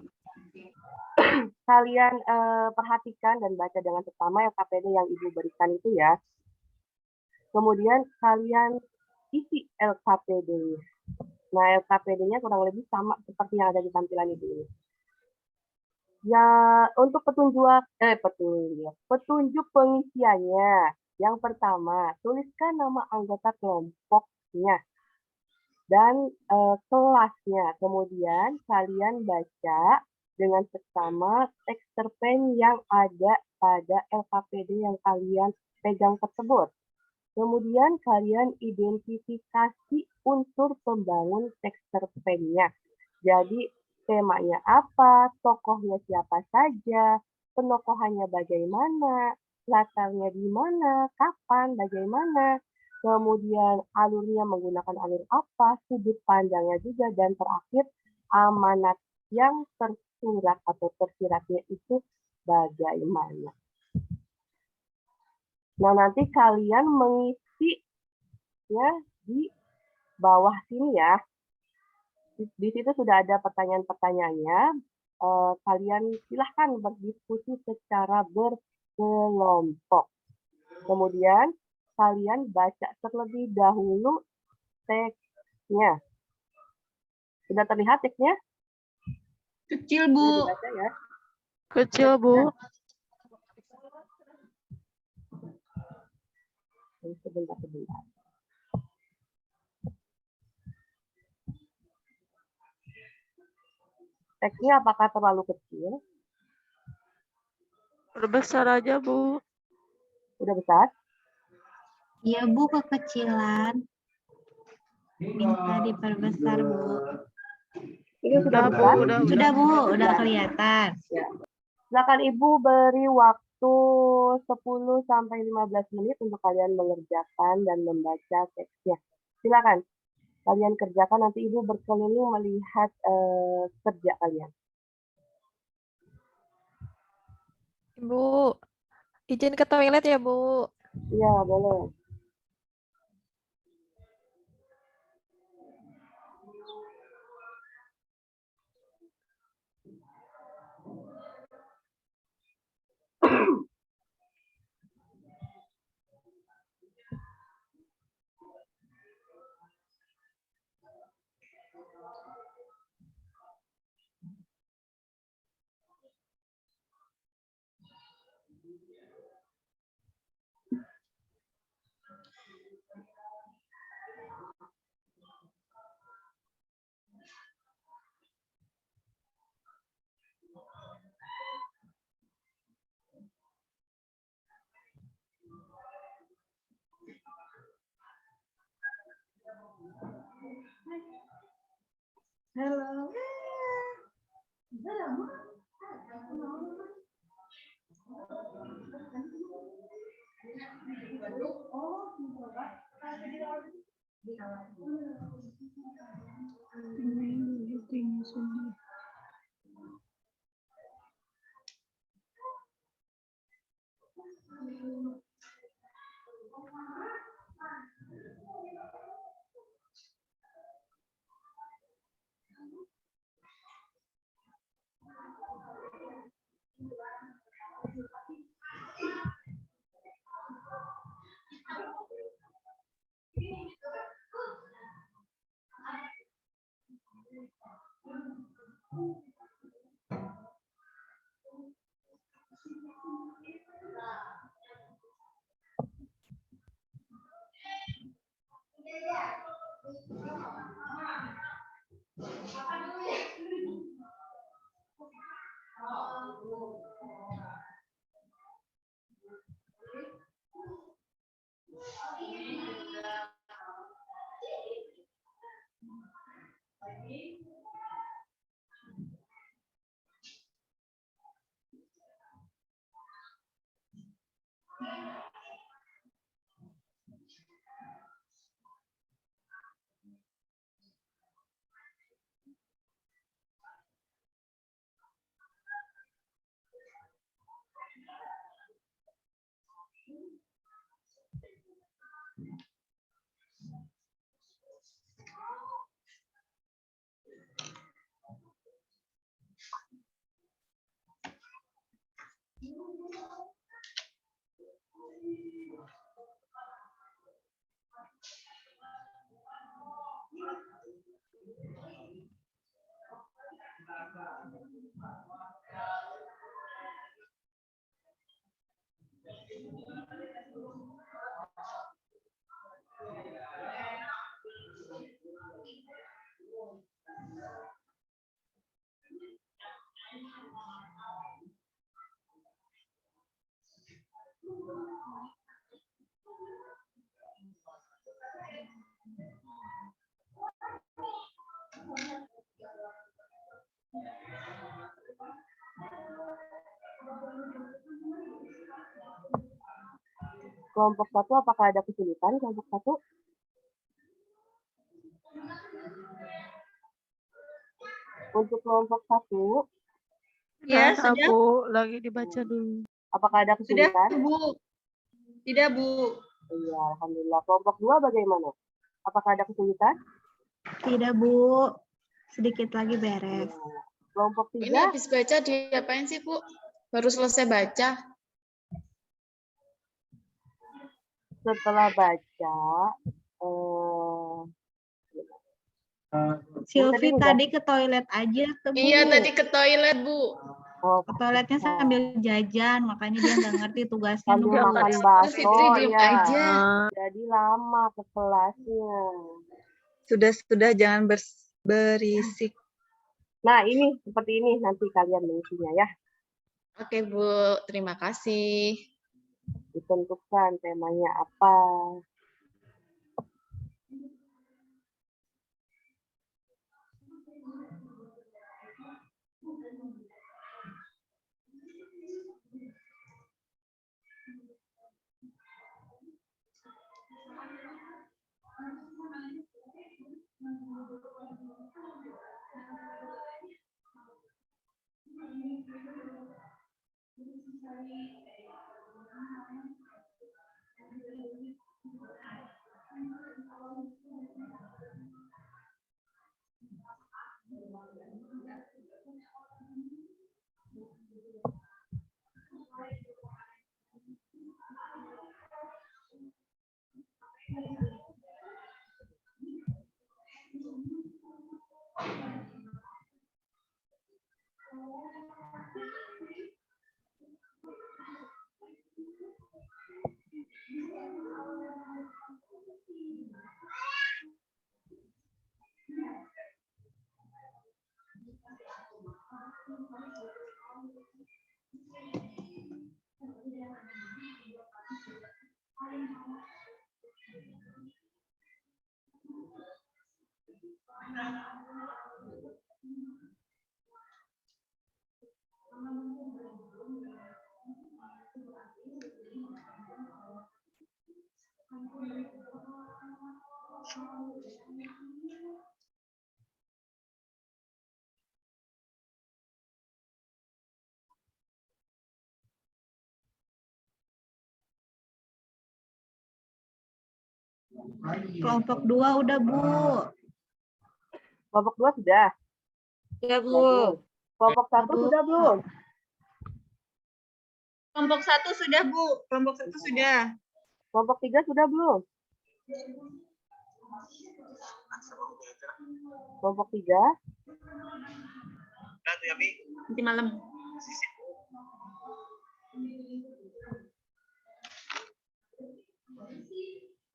[SPEAKER 1] kalian perhatikan dan baca dengan seksama LKPD yang Ibu berikan itu ya. Kemudian kalian isi LKPD-nya. Nah, LKPD-nya kurang lebih sama seperti yang ada di tampilan Ibu ini. Ya, untuk petunjuk pengisiannya. Yang pertama, tuliskan nama anggota kelompoknya dan kelasnya. Kemudian kalian baca dengan seksama teks cerpen yang ada pada LKPD yang kalian pegang tersebut. Kemudian kalian identifikasi unsur pembangun teks cerpennya. Jadi temanya apa, tokohnya siapa saja, penokohannya bagaimana, latarnya di mana, kapan, bagaimana, kemudian alurnya menggunakan alur apa, sudut pandangnya juga, dan terakhir amanat yang tersurat atau tersiratnya itu bagaimana. Nah, nanti kalian mengisi ya di bawah sini ya. Di situ sudah ada pertanyaan-pertanyaannya. Kalian silahkan berdiskusi secara berkelompok. Kemudian kalian baca terlebih dahulu teksnya. Sudah terlihat teksnya?
[SPEAKER 2] Kecil, Bu.
[SPEAKER 1] Sudah dibaca ya?
[SPEAKER 5] Kecil, Bu.
[SPEAKER 1] Sebentar. Teksnya apakah terlalu kecil?
[SPEAKER 5] Udah besar aja, Bu.
[SPEAKER 1] Udah besar?
[SPEAKER 3] Iya, Bu, kekecilan. Minta diperbesar, Bu.
[SPEAKER 1] Ini sudah
[SPEAKER 5] Udah, Bu.
[SPEAKER 1] besar?
[SPEAKER 3] Sudah, Bu, udah kelihatan.
[SPEAKER 1] Ya. Silakan Ibu beri waktu 10 sampai 15 menit untuk kalian mengerjakan dan membaca teksnya. Silakan. Kalian kerjakan, nanti Ibu berkeliling melihat kerja kalian.
[SPEAKER 5] Ibu, izin ke toilet ya, Bu.
[SPEAKER 1] Iya, boleh.
[SPEAKER 3] Halo.
[SPEAKER 1] Kelompok 1 apakah ada kesulitan kelompok 1? Untuk kelompok 1,
[SPEAKER 5] Nah,
[SPEAKER 2] Ya, sudah.
[SPEAKER 5] Bu, lagi dibaca dulu.
[SPEAKER 1] apakah ada
[SPEAKER 2] Sudah,
[SPEAKER 1] kesulitan?
[SPEAKER 2] Bu. Tidak, Bu.
[SPEAKER 1] Iya, alhamdulillah. Kelompok 2 bagaimana? Apakah ada kesulitan?
[SPEAKER 3] Tidak, Bu. Sedikit lagi beres.
[SPEAKER 1] Kelompok
[SPEAKER 12] Ini
[SPEAKER 1] 3,
[SPEAKER 12] habis baca diapain sih, Bu? Baru selesai baca.
[SPEAKER 1] setelah baca,
[SPEAKER 3] Sylvie
[SPEAKER 1] udah.
[SPEAKER 3] tadi ke toilet aja tuh, Bu.
[SPEAKER 12] Iya, tadi ke toilet, Bu.
[SPEAKER 1] Oh,
[SPEAKER 3] Ke toiletnya sambil jajan, makanya dia nggak ngerti tugasnya
[SPEAKER 1] sambil
[SPEAKER 3] dulu.
[SPEAKER 1] makan bakso,
[SPEAKER 12] Fitri diem
[SPEAKER 1] ya.
[SPEAKER 12] aja.
[SPEAKER 1] Jadi lama ke kelasnya.
[SPEAKER 2] Sudah, jangan berisik.
[SPEAKER 1] Nah, ini seperti ini nanti kalian mengisinya ya.
[SPEAKER 12] Oke, Bu. Terima kasih.
[SPEAKER 1] Ditentukan temanya apa.
[SPEAKER 3] Kelompok 2 udah, Bu.
[SPEAKER 1] Kelompok 2 sudah?
[SPEAKER 6] Ya, Bu.
[SPEAKER 1] Belum. Kelompok 1
[SPEAKER 3] Bu.
[SPEAKER 1] sudah belum?
[SPEAKER 2] Kelompok 1 sudah, Bu. Kelompok 1 sudah.
[SPEAKER 1] Kelompok 3 sudah belum? Kelompok 3?
[SPEAKER 2] Nanti malam.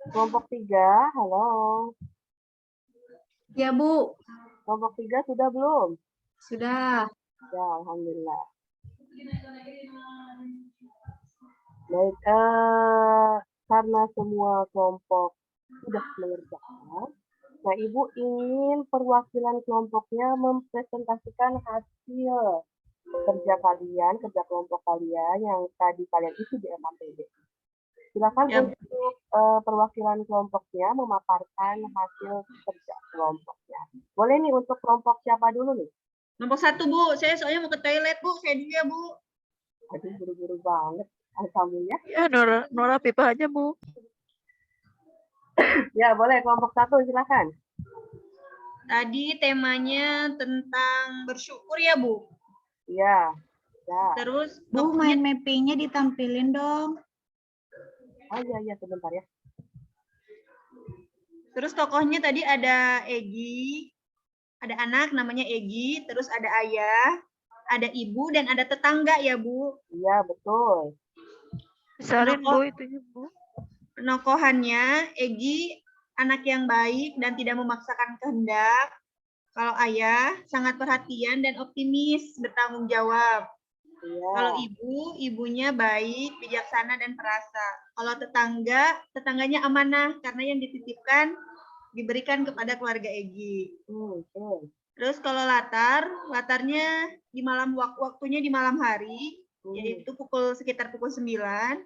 [SPEAKER 1] Kelompok 3, halo.
[SPEAKER 3] Ya, Bu.
[SPEAKER 1] Kelompok 3 sudah belum?
[SPEAKER 3] Sudah.
[SPEAKER 1] Ya, alhamdulillah. Baik, karena semua kelompok sudah mengerjakan, nah Ibu ingin perwakilan kelompoknya mempresentasikan hasil kerja kalian, kerja kelompok kalian yang tadi kalian isi di MAPD. Silakan
[SPEAKER 2] Ya.
[SPEAKER 1] untuk perwakilan kelompoknya memaparkan hasil kerja kelompoknya. Boleh nih untuk kelompok siapa dulu nih?
[SPEAKER 2] Kelompok 1, Bu. Saya soalnya mau ke toilet, Bu. Saya dulu ya, Bu.
[SPEAKER 1] Aduh, buru-buru banget. Alhamdulillah.
[SPEAKER 5] Ya, Nora Pipa aja, Bu.
[SPEAKER 1] Ya, boleh. Kelompok 1, silakan.
[SPEAKER 2] Tadi temanya tentang bersyukur ya, Bu.
[SPEAKER 1] Iya. Ya.
[SPEAKER 2] Terus
[SPEAKER 3] Bu,
[SPEAKER 2] tokohnya
[SPEAKER 3] main mappingnya ditampilin dong.
[SPEAKER 1] Oh iya, sebentar ya.
[SPEAKER 2] Terus tokohnya tadi ada Egi, ada anak namanya Egi, terus ada ayah, ada ibu, dan ada tetangga ya, Bu.
[SPEAKER 1] Iya, betul.
[SPEAKER 5] Besarin, Bu, itunya, Bu.
[SPEAKER 2] Penokohannya Egi anak yang baik dan tidak memaksakan kehendak. Kalau ayah sangat perhatian dan optimis, bertanggung jawab.
[SPEAKER 1] Iya.
[SPEAKER 2] Kalau ibu, ibunya baik, bijaksana dan perasa. Kalau tetangganya amanah karena yang dititipkan diberikan kepada keluarga Egi.
[SPEAKER 1] Betul.
[SPEAKER 2] Terus kalau latarnya di waktunya di malam hari, yaitu sekitar pukul 9.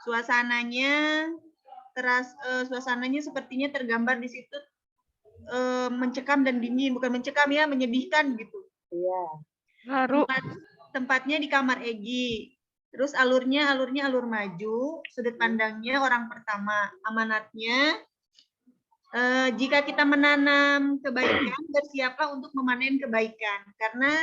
[SPEAKER 2] Suasananya suasananya sepertinya tergambar di situ mencekam dan dingin, bukan mencekam ya, menyedihkan gitu.
[SPEAKER 1] Iya.
[SPEAKER 5] Haru.
[SPEAKER 2] Tempatnya di kamar Egi. Terus alurnya alur maju, sudut pandangnya orang pertama. Amanatnya jika kita menanam kebaikan, bersiaplah untuk memanen kebaikan. Karena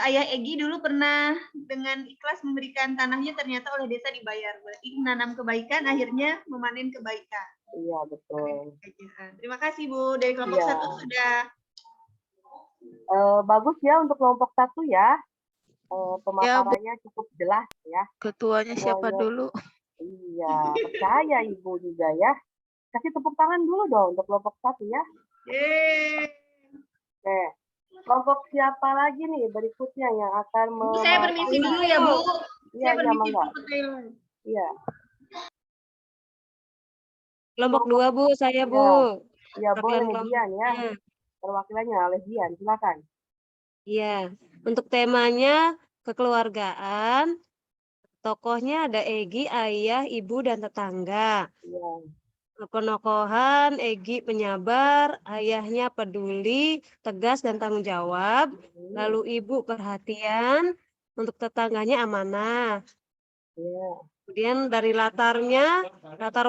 [SPEAKER 2] Ayah Egi dulu pernah dengan ikhlas memberikan tanahnya, ternyata oleh desa dibayar. Berarti menanam kebaikan, akhirnya memanen kebaikan.
[SPEAKER 1] Iya, betul.
[SPEAKER 2] Terima kasih Bu. Dari kelompok
[SPEAKER 1] Iya.
[SPEAKER 2] 1 sudah.
[SPEAKER 1] Bagus ya untuk kelompok 1 ya. Pemaparannya cukup jelas ya.
[SPEAKER 5] Ketuanya siapa
[SPEAKER 1] Semuanya.
[SPEAKER 5] dulu?
[SPEAKER 1] Iya, percaya Ibu juga ya. Kasih tepuk tangan dulu dong untuk kelompok 1 ya.
[SPEAKER 2] Yeay.
[SPEAKER 1] Oke. Kelompok siapa lagi nih berikutnya yang akan
[SPEAKER 2] Bu, saya permisi dulu ya, Bu.
[SPEAKER 1] Iya,
[SPEAKER 2] Saya permisi
[SPEAKER 1] mangga.
[SPEAKER 2] dulu ke toilet.
[SPEAKER 1] Iya.
[SPEAKER 6] Kelompok 2, Bu, saya, Bu.
[SPEAKER 1] Iya, boleh
[SPEAKER 6] Perwakilan
[SPEAKER 1] Dian ya.
[SPEAKER 6] kelompoknya.
[SPEAKER 1] Perwakilannya oleh Dian, silakan.
[SPEAKER 6] Iya, untuk temanya kekeluargaan, tokohnya ada Egi, ayah, ibu, dan tetangga.
[SPEAKER 1] Iya.
[SPEAKER 6] Tokoh-tokohan, Egi penyabar, ayahnya peduli, tegas, dan tanggung jawab. Lalu ibu perhatian, untuk tetangganya amanah.
[SPEAKER 1] Iya.
[SPEAKER 6] Kemudian dari latar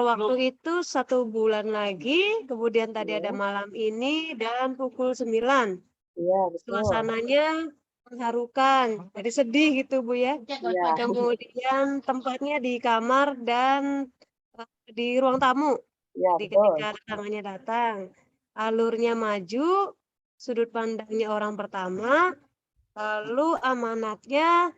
[SPEAKER 6] waktu itu 1 bulan lagi, kemudian tadi ada malam ini, dan pukul 9.
[SPEAKER 1] Iya, betul.
[SPEAKER 6] Suasananya mengharukan, jadi sedih gitu Bu ya.
[SPEAKER 1] Iya.
[SPEAKER 6] Kemudian tempatnya di kamar dan di ruang tamu.
[SPEAKER 1] Iya,
[SPEAKER 6] Jadi
[SPEAKER 1] betul.
[SPEAKER 6] ketika tangannya datang, alurnya maju, sudut pandangnya orang pertama, lalu amanatnya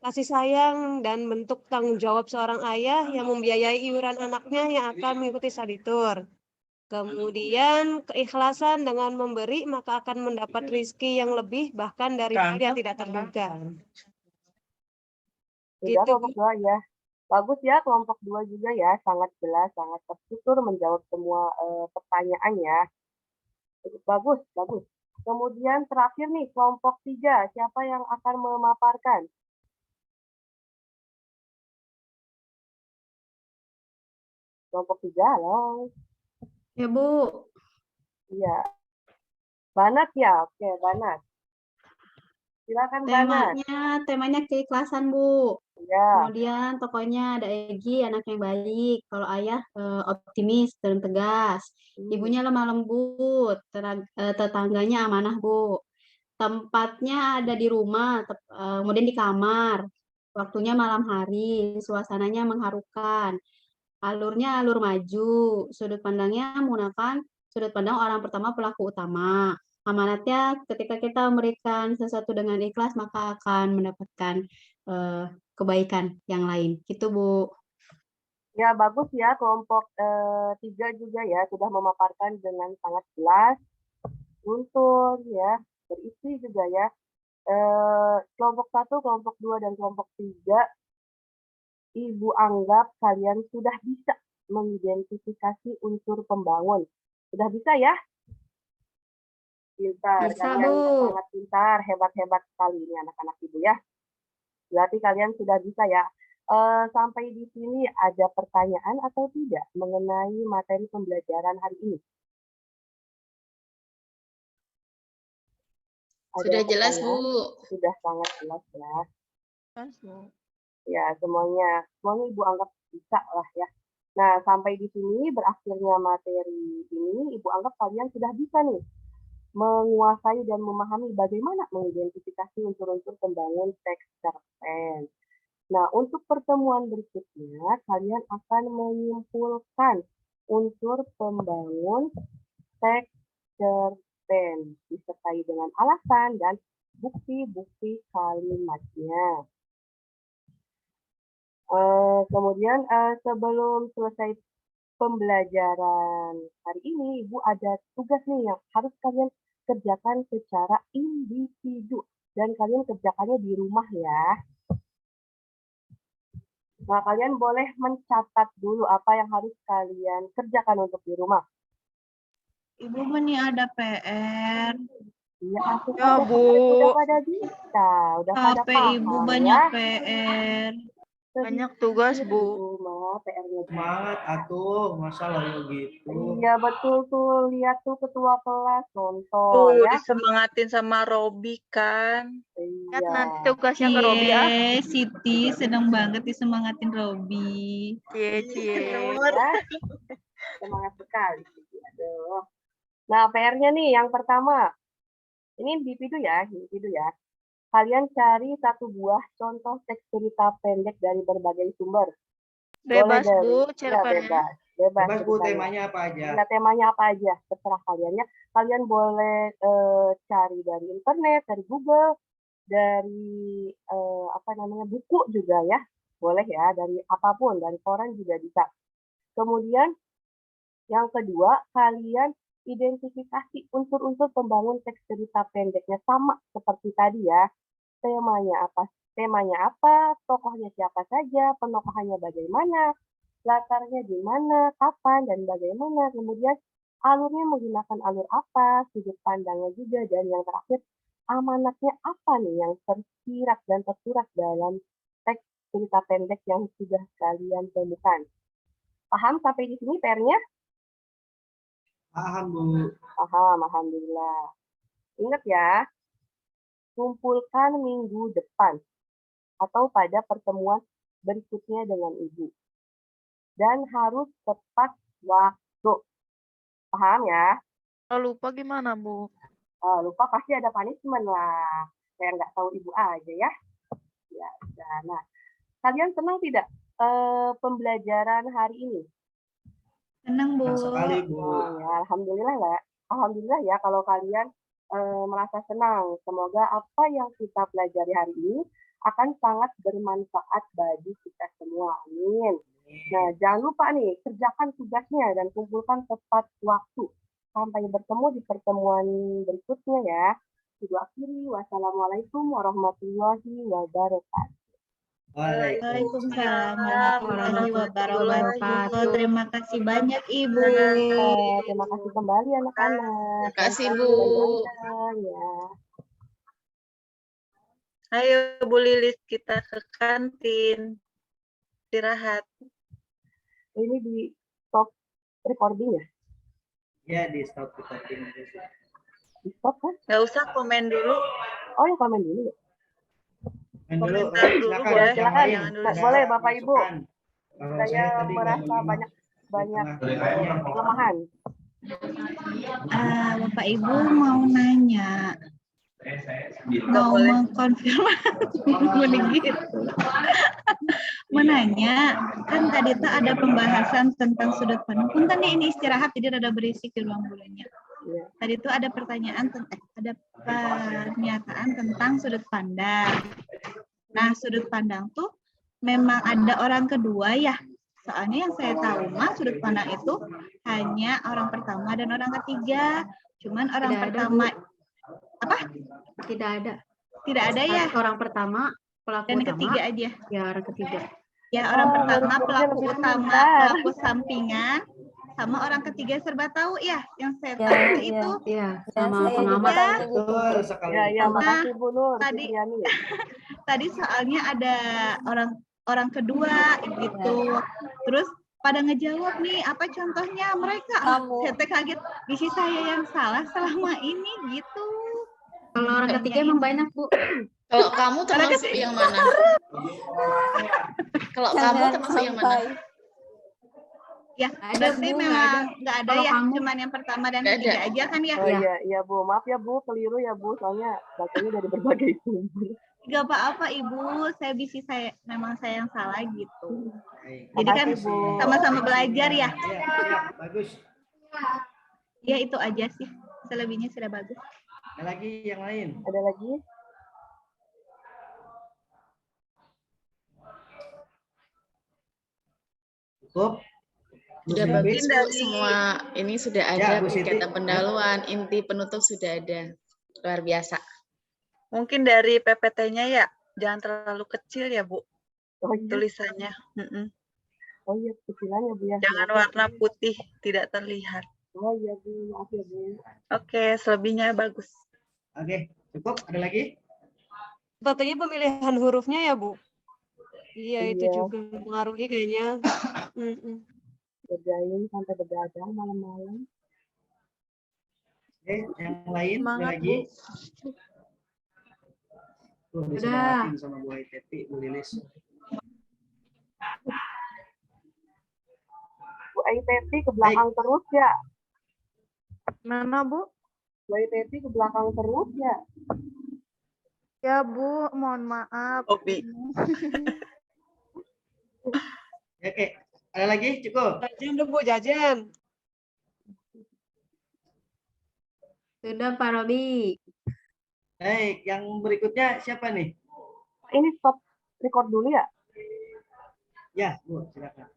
[SPEAKER 6] kasih sayang dan bentuk tanggung jawab seorang ayah yang membiayai iuran anaknya yang akan mengikuti studitur. Kemudian keikhlasan dengan memberi maka akan mendapat rezeki yang lebih bahkan dari yang tidak terduga.
[SPEAKER 1] Sudah
[SPEAKER 6] Gitu,
[SPEAKER 1] kelompok 2 ya. Bagus ya kelompok 2 juga ya, sangat jelas, sangat terstruktur menjawab semua pertanyaan ya. Bagus, bagus. Kemudian terakhir nih kelompok 3, siapa yang akan memaparkan? Kelompok 3, halo.
[SPEAKER 3] Ya, Bu.
[SPEAKER 1] Iya. Banat ya? Oke, Banat. Silakan Banat.
[SPEAKER 3] Temanya keikhlasan, Bu.
[SPEAKER 1] Ya.
[SPEAKER 3] Kemudian tokohnya ada Egi, anak yang baik. Kalau ayah optimis dan tegas. Ibunya lemah lembut. Tetangganya amanah, Bu. Tempatnya ada di rumah, kemudian di kamar. Waktunya malam hari, suasananya mengharukan. Alurnya alur maju, sudut pandangnya menggunakan sudut pandang orang pertama pelaku utama. Amanatnya ketika kita memberikan sesuatu dengan ikhlas maka akan mendapatkan kebaikan yang lain. Gitu, Bu.
[SPEAKER 1] Ya, bagus ya kelompok 3 juga ya, sudah memaparkan dengan sangat jelas, luntur ya, berisi juga ya. Kelompok 1, kelompok 2, dan kelompok 3, Ibu anggap kalian sudah bisa mengidentifikasi unsur pembangun. Sudah bisa ya? Pintar,
[SPEAKER 3] Bisa,
[SPEAKER 1] kalian
[SPEAKER 3] Bu.
[SPEAKER 1] sangat pintar, hebat-hebat sekali ini anak-anak Ibu ya. Berarti kalian sudah bisa ya. Sampai di sini ada pertanyaan atau tidak mengenai materi pembelajaran hari ini?
[SPEAKER 12] Sudah jelas, Bu.
[SPEAKER 1] Sudah sangat jelas ya.
[SPEAKER 5] Jelas, Bu.
[SPEAKER 1] Ya, semuanya Ibu anggap bisa lah ya. Nah, sampai di sini berakhirnya materi ini, Ibu anggap kalian sudah bisa nih menguasai dan memahami bagaimana mengidentifikasi unsur-unsur pembangun teks cerpen. Nah, untuk pertemuan berikutnya, kalian akan menyimpulkan unsur pembangun teks cerpen disertai dengan alasan dan bukti-bukti kalimatnya. Kemudian sebelum selesai pembelajaran hari ini, Ibu ada tugas nih yang harus kalian kerjakan secara individu dan kalian kerjakannya di rumah ya. Nah, kalian boleh mencatat dulu apa yang harus kalian kerjakan untuk di rumah.
[SPEAKER 2] Ibu nih ada PR.
[SPEAKER 1] Iya, aku
[SPEAKER 5] Ya, Bu.
[SPEAKER 1] udah pada bisa, udah pada
[SPEAKER 2] HP
[SPEAKER 1] paham
[SPEAKER 2] Ibu banyak
[SPEAKER 1] ya.
[SPEAKER 2] PR.
[SPEAKER 5] Banyak tugas, Bu.
[SPEAKER 1] Maaf, PR-nya.
[SPEAKER 4] Semangat atuh, masa loyo gitu.
[SPEAKER 1] Iya, betul tuh. Lihat tuh ketua kelas nonton
[SPEAKER 5] Tuh,
[SPEAKER 1] ya.
[SPEAKER 5] disemangatin sama Robi kan. Lihat
[SPEAKER 1] Iya.
[SPEAKER 5] nanti tugasnya ke Robi ah.
[SPEAKER 2] Siti senang banget disemangatin Robi.
[SPEAKER 5] Cie.
[SPEAKER 1] Ya. Semangat sekali. Aduh. Nah, PR-nya nih yang pertama. Ini individu ya. Kalian cari satu buah contoh teks cerita pendek dari berbagai sumber.
[SPEAKER 5] Bebas,
[SPEAKER 1] Boleh
[SPEAKER 5] Bu,
[SPEAKER 1] ya,
[SPEAKER 5] cerpennya.
[SPEAKER 1] bebas
[SPEAKER 4] Bebas Bu,
[SPEAKER 1] ceritanya.
[SPEAKER 4] temanya apa aja?
[SPEAKER 1] Ya, temanya apa aja, terserah kalian ya. Kalian boleh cari dari internet, dari Google, dari buku juga ya. Boleh ya, dari apapun, dari koran juga bisa. Kemudian yang kedua, kalian identifikasi unsur-unsur pembangun teks cerita pendeknya sama seperti tadi ya. Temanya apa, tokohnya siapa saja, penokohannya bagaimana, latarnya di mana, kapan, dan bagaimana. Kemudian alurnya menggunakan alur apa, sudut pandangnya juga, dan yang terakhir amanatnya apa nih yang tersirat dan tersurat dalam teks cerita pendek yang sudah kalian temukan. Paham sampai di sini PR-nya?
[SPEAKER 4] Paham Bu.
[SPEAKER 1] Paham, alhamdulillah. Ingat ya, kumpulkan minggu depan atau pada pertemuan berikutnya dengan Ibu. Dan harus tepat waktu. Paham ya?
[SPEAKER 5] Kalau lupa gimana, Bu?
[SPEAKER 1] Lupa pasti ada punishment lah. Saya nggak tahu Ibu aja ya. Ya, nah, kalian senang tidak pembelajaran hari ini?
[SPEAKER 2] Senang, Bu.
[SPEAKER 4] Sekali Bu.
[SPEAKER 1] Ya, alhamdulillah lah. Alhamdulillah ya kalau kalian merasa senang. Semoga apa yang kita pelajari hari ini akan sangat bermanfaat bagi kita semua. Amin. Nah, jangan lupa nih, kerjakan tugasnya dan kumpulkan tepat waktu. Sampai bertemu di pertemuan berikutnya ya. Ibu akhiri, wassalamualaikum warahmatullahi wabarakatuh.
[SPEAKER 2] Waalaikumsalam warahmatullahi wabarakatuh. Terima kasih banyak, Ibu.
[SPEAKER 1] Terima kasih kembali anak-anak.
[SPEAKER 12] Terima kasih, Bu.
[SPEAKER 1] Ya.
[SPEAKER 5] Ayo Bu Lilis, kita ke kantin. Istirahat.
[SPEAKER 1] Ini di stop recording ya?
[SPEAKER 4] Ya, di stop recording.
[SPEAKER 1] Di stop kan?
[SPEAKER 5] Nggak usah komen dulu.
[SPEAKER 1] Oh, ya komen dulu.
[SPEAKER 5] Komentar dulu
[SPEAKER 4] silakan.
[SPEAKER 5] boleh.
[SPEAKER 1] Silakan.
[SPEAKER 5] Jangan dulu.
[SPEAKER 1] Boleh Bapak Ibu.
[SPEAKER 4] Kalau
[SPEAKER 1] Saya
[SPEAKER 4] tadi nggak
[SPEAKER 1] merasa
[SPEAKER 4] menyimak
[SPEAKER 1] banyak
[SPEAKER 4] di tengah-tengahnya.
[SPEAKER 1] kelemahan.
[SPEAKER 2] Bapak Ibu mau nanya, mau mengkonfirmasi gitu. Menanya, kan tadi tuh ada pembahasan tentang sudut pandang. Punten nih, ini istirahat jadi rada berisik di ruang gurunya. Tadi tuh ada pertanyaan ada pernyataan tentang sudut pandang. Nah, sudut pandang tuh memang ada orang kedua ya. Soalnya yang saya tahu mah sudut pandang itu hanya orang pertama dan orang ketiga. Cuman orang pertama apa?
[SPEAKER 3] Tidak ada.
[SPEAKER 2] Tidak ada ya.
[SPEAKER 3] Orang pertama, pelaku
[SPEAKER 2] Dan
[SPEAKER 3] utama.
[SPEAKER 2] ketiga aja.
[SPEAKER 3] Ya, orang ketiga.
[SPEAKER 2] Ya, orang pertama pelaku utama, pelaku sampingan, sama orang ketiga serba tahu ya. Yang saya tahu itu.
[SPEAKER 3] Iya, sama pengamat.
[SPEAKER 4] Betul sekali.
[SPEAKER 1] Ya, makasih Bu Nur.
[SPEAKER 2] Tadi soalnya ada orang kedua gitu. Terus pada ngejawab nih, apa contohnya mereka? Saya kaget, isi saya yang salah selama ini gitu.
[SPEAKER 3] Kalau orang ketiga emang banyak, Bu.
[SPEAKER 12] Kalau kamu termasuk yang mana? Kalau kamu termasuk yang mana?
[SPEAKER 2] Ya, berarti memang nggak ada ya, cuman yang pertama dan ketiga aja kan ya?
[SPEAKER 1] Oh iya Bu, maaf ya Bu, keliru ya Bu, soalnya bacanya dari berbagai sumber.
[SPEAKER 2] Gak apa-apa Ibu, memang saya yang salah gitu. Jadi kan sama-sama belajar ya.
[SPEAKER 4] Iya, bagus.
[SPEAKER 2] Ya itu aja sih, selebihnya sudah bagus.
[SPEAKER 4] Ada lagi yang lain?
[SPEAKER 1] Ada lagi?
[SPEAKER 4] Cukup?
[SPEAKER 12] Sudah bagus Bu, semua ini sudah ada kegiatan pendahuluan, inti penutup sudah ada. Luar biasa.
[SPEAKER 5] Mungkin dari PPT-nya ya, jangan terlalu kecil ya Bu, tulisannya.
[SPEAKER 1] Oh iya, kecilannya Bu ya.
[SPEAKER 5] Jangan warna putih, tidak terlihat.
[SPEAKER 1] Oh iya Bu, maaf ya Bu.
[SPEAKER 5] Oke, selebihnya bagus.
[SPEAKER 4] Oke, cukup? Ada lagi?
[SPEAKER 6] Sepertinya pemilihan hurufnya ya Bu. Iya, itu
[SPEAKER 1] Iya.
[SPEAKER 6] juga mempengaruhi kayaknya. Mm-mm.
[SPEAKER 1] Kerjain sampai begadang malam-malam.
[SPEAKER 4] Oke, yang lain ada
[SPEAKER 5] Semangat,
[SPEAKER 4] lagi?
[SPEAKER 5] Bu.
[SPEAKER 4] Disemangatin sama Bu Teti, Bu Lilis.
[SPEAKER 1] Bu Teti ke belakang terus ya.
[SPEAKER 5] Mana, Bu?
[SPEAKER 1] Bu Teti ke belakang terus ya.
[SPEAKER 5] Ya, Bu, mohon maaf.
[SPEAKER 4] Oke, ada lagi? Cukup?
[SPEAKER 6] Jajan dong, Bu, jajan.
[SPEAKER 3] Sudah, Pak Robi.
[SPEAKER 4] Baik, yang berikutnya siapa nih?
[SPEAKER 1] Ini stop record dulu ya.
[SPEAKER 4] Ya, Bu, silakan.